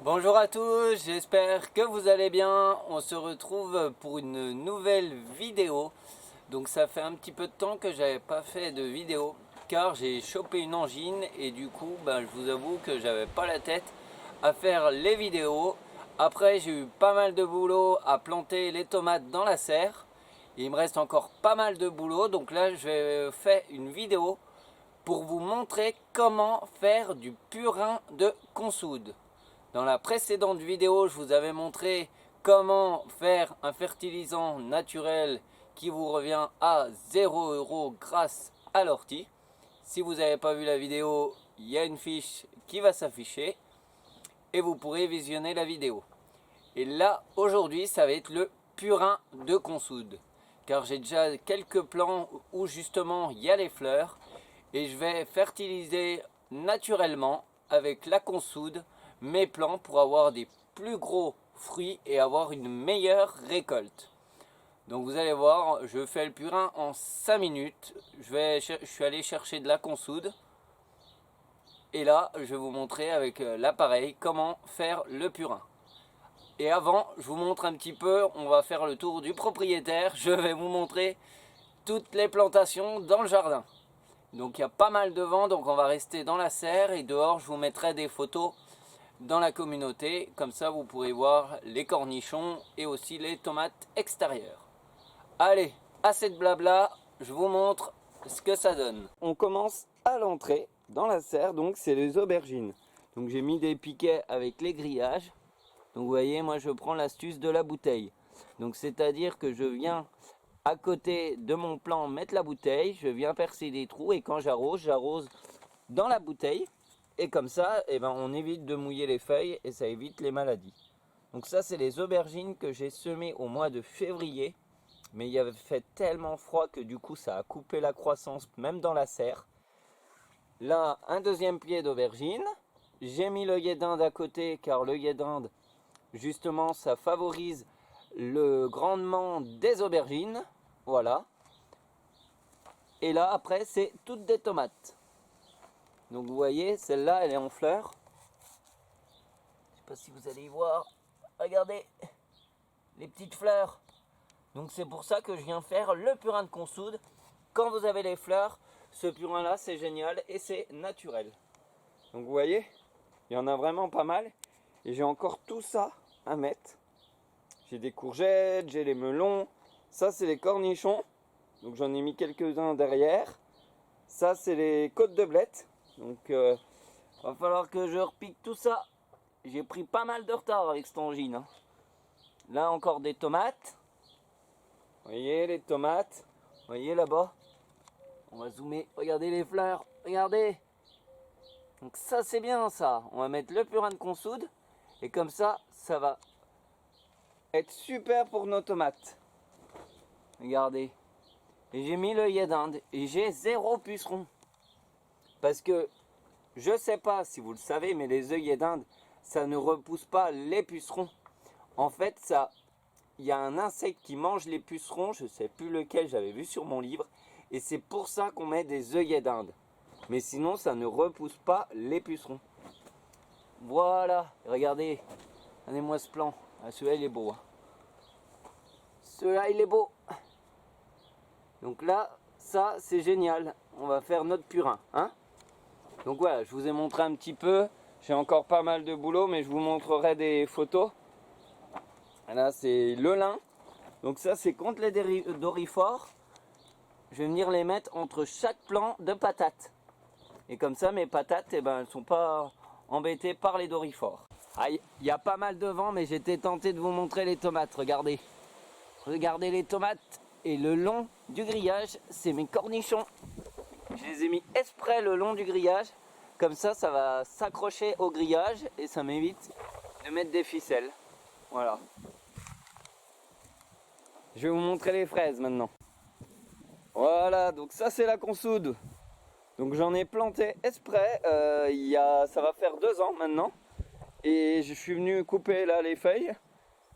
Bonjour à tous, j'espère que vous allez bien. On se retrouve pour une nouvelle vidéo. Donc ça fait un petit peu de temps que j'avais pas fait de vidéo car j'ai chopé une angine et du coup je vous avoue que j'avais pas la tête à faire les vidéos. Après j'ai eu pas mal de boulot à planter les tomates dans la serre. Il me reste encore pas mal de boulot, donc là je vais faire une vidéo pour vous montrer comment faire du purin de consoude. Dans la précédente vidéo, je vous avais montré comment faire un fertilisant naturel qui vous revient à 0 € grâce à l'ortie. Si vous n'avez pas vu la vidéo, il y a une fiche qui va s'afficher et vous pourrez visionner la vidéo. Et là, aujourd'hui, ça va être le purin de consoude. Car j'ai déjà quelques plants où justement il y a les fleurs et je vais fertiliser naturellement avec la consoude mes plants pour avoir des plus gros fruits et avoir une meilleure récolte. Donc vous allez voir, je fais le purin en 5 minutes. Je suis allé chercher de la consoude. Et là, je vais vous montrer avec l'appareil comment faire le purin. Et avant, je vous montre un petit peu, on va faire le tour du propriétaire. Je vais vous montrer toutes les plantations dans le jardin. Donc il y a pas mal de vent, donc on va rester dans la serre et dehors je vous mettrai des photos dans la communauté. Comme ça vous pourrez voir les cornichons et aussi les tomates extérieures. Allez, assez de blabla, je vous montre ce que ça donne. On commence à l'entrée dans la serre, donc c'est les aubergines. Donc j'ai mis des piquets avec les grillages. Donc vous voyez, moi je prends l'astuce de la bouteille. Donc c'est-à-dire que je viens à côté de mon plant mettre la bouteille, je viens percer des trous et quand j'arrose dans la bouteille. Et comme ça, on évite de mouiller les feuilles et ça évite les maladies. Donc ça, c'est les aubergines que j'ai semées au mois de février. Mais il avait fait tellement froid que du coup, ça a coupé la croissance même dans la serre. Là, un deuxième pied d'aubergine. J'ai mis l'œillet d'Inde à côté car l'œillet d'Inde, justement, ça favorise le grandement des aubergines. Voilà. Et là, après, c'est toutes des tomates. Donc vous voyez, celle-là, elle est en fleurs. Je ne sais pas si vous allez y voir. Regardez, les petites fleurs. Donc c'est pour ça que je viens faire le purin de consoude. Quand vous avez les fleurs, ce purin-là, c'est génial et c'est naturel. Donc vous voyez, il y en a vraiment pas mal. Et j'ai encore tout ça à mettre. J'ai des courgettes, j'ai les melons. Ça, c'est les cornichons. Donc j'en ai mis quelques-uns derrière. Ça, c'est les côtes de blettes. Donc va falloir que je repique tout ça. J'ai pris pas mal de retard avec cette angine. Hein. Là encore des tomates. Vous voyez les tomates. Vous voyez là-bas. On va zoomer. Regardez les fleurs. Regardez. Donc ça c'est bien ça. On va mettre le purin de consoude. Et comme ça, ça va être super pour nos tomates. Regardez. Et j'ai mis l'œillet d'Inde. Et j'ai 0 puceron. Parce que je sais pas si vous le savez, mais les œillets d'Inde, ça ne repousse pas les pucerons. En fait, il y a un insecte qui mange les pucerons, je ne sais plus lequel, j'avais vu sur mon livre. Et c'est pour ça qu'on met des œillets d'Inde. Mais sinon, ça ne repousse pas les pucerons. Voilà, regardez, regardez-moi ce plan. Ah, celui-là, il est beau. Hein. Celui-là, il est beau. Donc là, ça, c'est génial. On va faire notre purin, hein. Donc voilà, je vous ai montré un petit peu. J'ai encore pas mal de boulot, mais je vous montrerai des photos. Là, c'est le lin. Donc ça, c'est contre les dorifores. Je vais venir les mettre entre chaque plant de patates. Et comme ça, mes patates, elles ne sont pas embêtées par les dorifores. Ah, il y a pas mal de vent, mais j'étais tenté de vous montrer les tomates. Regardez. Regardez les tomates. Et le long du grillage, c'est mes cornichons. Je les ai mis exprès le long du grillage. Comme ça, ça va s'accrocher au grillage et ça m'évite de mettre des ficelles. Voilà. Je vais vous montrer les fraises maintenant. Voilà, donc ça c'est la consoude. Donc j'en ai planté exprès. Ça va faire 2 ans maintenant. Et je suis venu couper là les feuilles.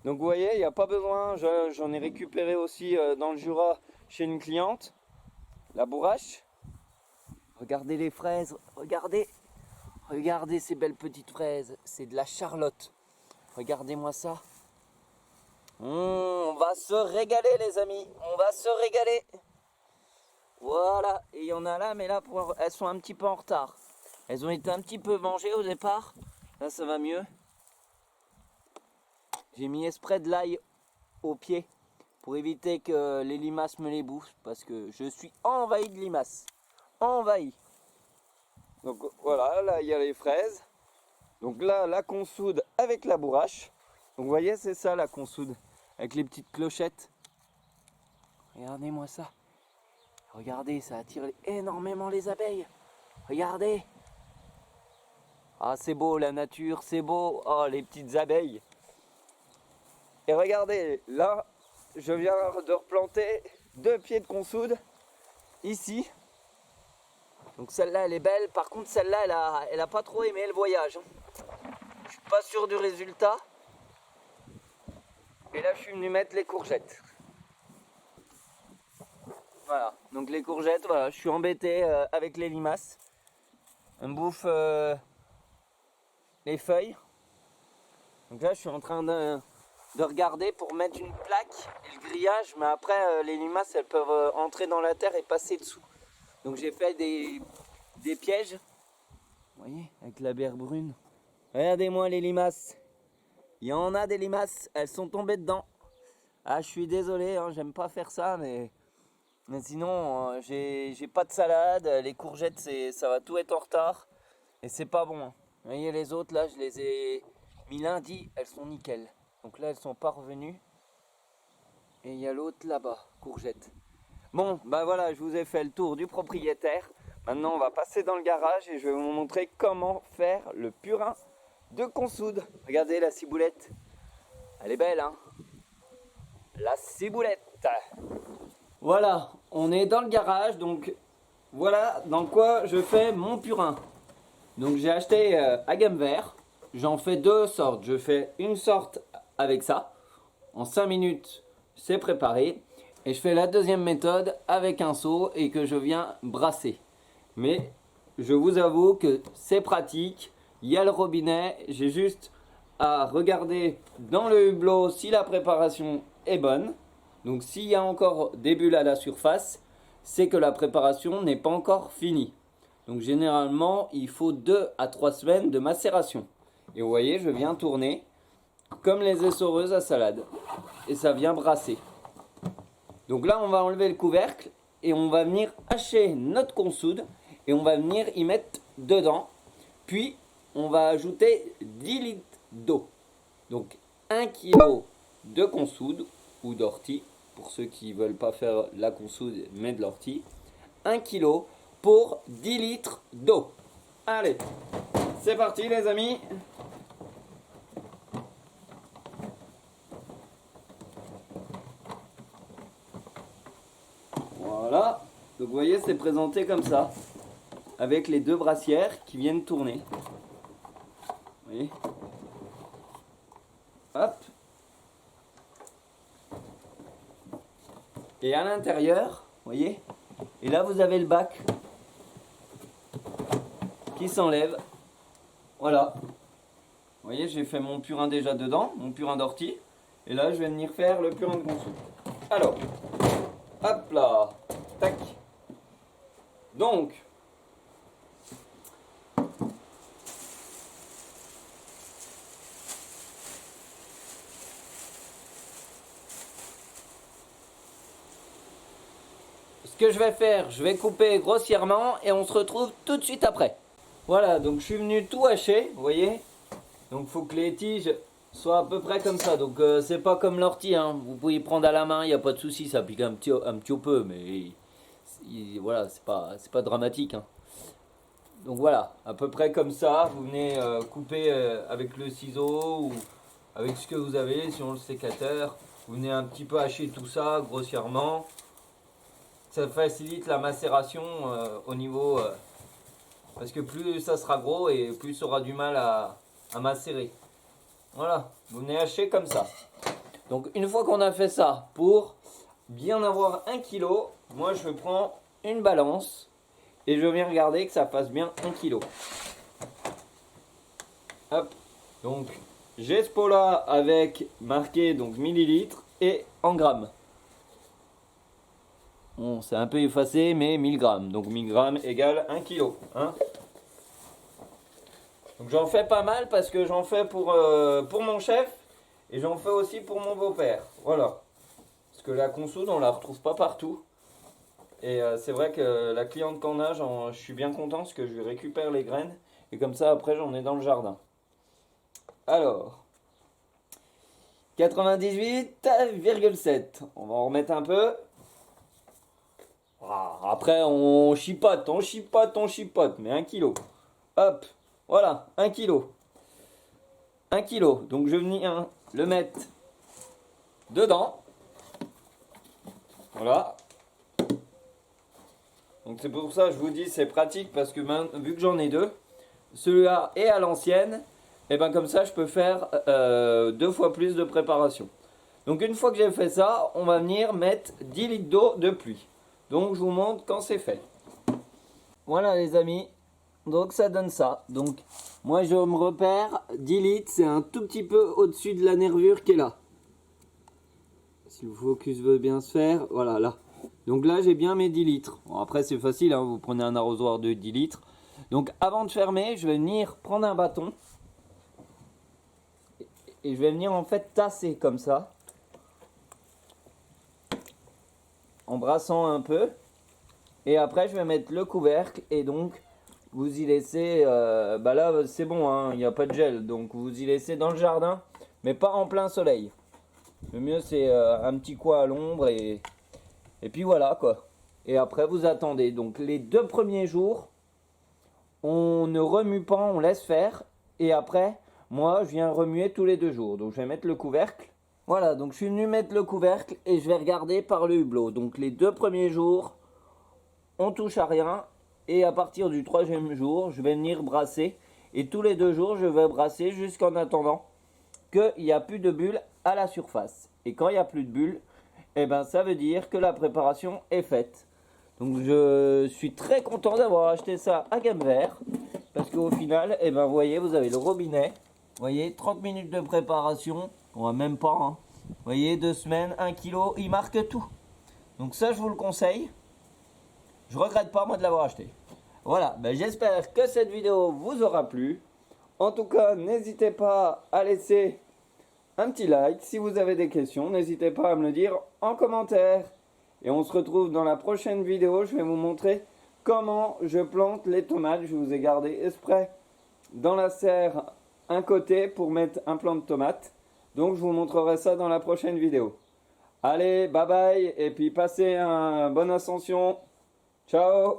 Donc vous voyez, il n'y a pas besoin. J'en ai récupéré aussi dans le Jura chez une cliente. La bourrache. Regardez les fraises, regardez ces belles petites fraises, c'est de la Charlotte. Regardez-moi ça. On va se régaler les amis. On va se régaler. Voilà. Et il y en a là, mais là, elles sont un petit peu en retard. Elles ont été un petit peu mangées au départ. Là, ça va mieux. J'ai mis exprès de l'ail au pied pour éviter que les limaces me les bouffent. Parce que je suis envahi de limaces. Envahi. Donc voilà, là il y a les fraises. Donc là, la consoude avec la bourrache. Donc vous voyez, c'est ça la consoude. Avec les petites clochettes. Regardez-moi ça. Regardez, ça attire énormément les abeilles. Regardez. Ah, c'est beau la nature, c'est beau. Oh, les petites abeilles. Et regardez, là, je viens de replanter 2 pieds de consoude. Ici. Donc celle-là, elle est belle. Par contre, celle-là, elle a pas trop aimé le voyage. Je suis pas sûr du résultat. Et là, je suis venu mettre les courgettes. Voilà. Donc les courgettes, voilà, je suis embêté avec les limaces. Elles me bouffent les feuilles. Donc là, je suis en train de regarder pour mettre une plaque et le grillage. Mais après, les limaces, elles peuvent entrer dans la terre et passer dessous. Donc j'ai fait des pièges. Vous voyez, avec la bière brune. Regardez-moi les limaces. Il y en a des limaces, elles sont tombées dedans. Ah, je suis désolé, hein, j'aime pas faire ça, mais sinon, j'ai pas de salade. Les courgettes, ça va tout être en retard. Et c'est pas bon. Hein. Vous voyez, les autres, là, je les ai mis lundi, elles sont nickel. Donc là, elles sont pas revenues. Et il y a l'autre là-bas, courgette. Bon, bah voilà, je vous ai fait le tour du propriétaire. Maintenant, on va passer dans le garage et je vais vous montrer comment faire le purin de consoude. Regardez la ciboulette. Elle est belle, hein? La ciboulette. Voilà, on est dans le garage, donc voilà dans quoi je fais mon purin. Donc j'ai acheté à gamme vert. J'en fais 2 sortes. Je fais une sorte avec ça. En 5 minutes, c'est préparé. Et je fais la deuxième méthode avec un seau et que je viens brasser. Mais je vous avoue que c'est pratique. Il y a le robinet. J'ai juste à regarder dans le hublot si la préparation est bonne. Donc s'il y a encore des bulles à la surface, c'est que la préparation n'est pas encore finie. Donc généralement, il faut 2 à 3 semaines de macération. Et vous voyez, je viens tourner comme les essoreuses à salade. Et ça vient brasser. Donc là, on va enlever le couvercle et on va venir hacher notre consoude et on va venir y mettre dedans. Puis, on va ajouter 10 litres d'eau. Donc 1 kg de consoude ou d'ortie, pour ceux qui ne veulent pas faire la consoude mais de l'ortie. 1 kg pour 10 litres d'eau. Allez, c'est parti les amis. Voilà, donc vous voyez c'est présenté comme ça, avec les 2 brassières qui viennent tourner. Vous voyez. Hop. Et à l'intérieur, vous voyez, et là vous avez le bac qui s'enlève. Voilà. Vous voyez, j'ai fait mon purin déjà dedans, mon purin d'ortie. Et là, je vais venir faire le purin de consoude. Alors, hop là, tac. Donc, ce que je vais faire, je vais couper grossièrement et on se retrouve tout de suite après. Voilà, donc je suis venu tout hacher, vous voyez. Donc il faut que les tiges soient à peu près comme ça. Donc c'est pas comme l'ortie, hein. Vous pouvez prendre à la main, il n'y a pas de souci, ça pique un petit peu, mais voilà, c'est pas dramatique. Hein. Donc voilà, à peu près comme ça, vous venez couper avec le ciseau ou avec ce que vous avez, sur le sécateur. Vous venez un petit peu hacher tout ça grossièrement. Ça facilite la macération au niveau... parce que plus ça sera gros et plus ça aura du mal à macérer. Voilà, vous venez hacher comme ça. Donc une fois qu'on a fait ça, pour bien avoir 1 kg, moi je prends une balance et je viens regarder que ça fasse bien 1 kg. Hop, donc j'ai ce pot là avec marqué donc millilitres et en grammes. Bon, c'est un peu effacé, mais 1000 grammes. Donc 1000 grammes égale 1 kg. Hein. Donc j'en fais pas mal parce que j'en fais pour mon chef et j'en fais aussi pour mon beau-père. Voilà. Parce que la consoude, on la retrouve pas partout. Et c'est vrai que la cliente qu'on a, je suis bien content parce que je lui récupère les graines. Et comme ça, après, j'en ai dans le jardin. Alors, 98,7. On va en remettre un peu. Après, on chipote. Mais 1 kg. Hop, voilà, 1 kg. 1 kg. Donc, je vais venir le mettre dedans. Voilà. Donc c'est pour ça que je vous dis c'est pratique parce que vu que j'en ai deux, celui-là est à l'ancienne, et ben comme ça je peux faire 2 fois plus de préparation. Donc une fois que j'ai fait ça, on va venir mettre 10 litres d'eau de pluie. Donc je vous montre quand c'est fait. Voilà les amis, donc ça donne ça. Donc moi je me repère 10 litres, c'est un tout petit peu au-dessus de la nervure qui est là. Si le focus veut bien se faire, voilà là. Donc là j'ai bien mes 10 litres. Bon, après c'est facile, hein, vous prenez un arrosoir de 10 litres. Donc avant de fermer, je vais venir prendre un bâton. Et je vais venir en fait tasser comme ça. En brassant un peu. Et après je vais mettre le couvercle. Et donc vous y laissez, bah là c'est bon, hein, il n'y a pas de gel. Donc vous y laissez dans le jardin. Mais pas en plein soleil. Le mieux c'est un petit coin à l'ombre et puis voilà quoi. Et après vous attendez. Donc les 2 premiers jours, on ne remue pas, on laisse faire. Et après, moi je viens remuer tous les 2 jours. Donc je vais mettre le couvercle. Voilà, donc je suis venu mettre le couvercle et je vais regarder par le hublot. Donc les 2 premiers jours, on touche à rien. Et à partir du 3e jour, je vais venir brasser. Et tous les 2 jours, je vais brasser jusqu'en attendant qu'il n'y a plus de bulles à la surface. Et quand il n'y a plus de bulles, eh ben, ça veut dire que la préparation est faite. Donc je suis très content d'avoir acheté ça à Gamme Vert. Parce qu'au final, eh ben, vous voyez, vous avez le robinet. Vous voyez, 30 minutes de préparation. On va même pas. Hein. Vous voyez, 2 semaines, 1 kg, il marque tout. Donc ça, je vous le conseille. Je regrette pas, moi, de l'avoir acheté. Voilà, ben, j'espère que cette vidéo vous aura plu. En tout cas, n'hésitez pas à laisser un petit like. Si vous avez des questions, n'hésitez pas à me le dire en commentaire. Et on se retrouve dans la prochaine vidéo. Je vais vous montrer comment je plante les tomates. Je vous ai gardé exprès dans la serre un côté pour mettre un plant de tomates. Donc je vous montrerai ça dans la prochaine vidéo. Allez, bye bye et puis passez une bonne ascension. Ciao.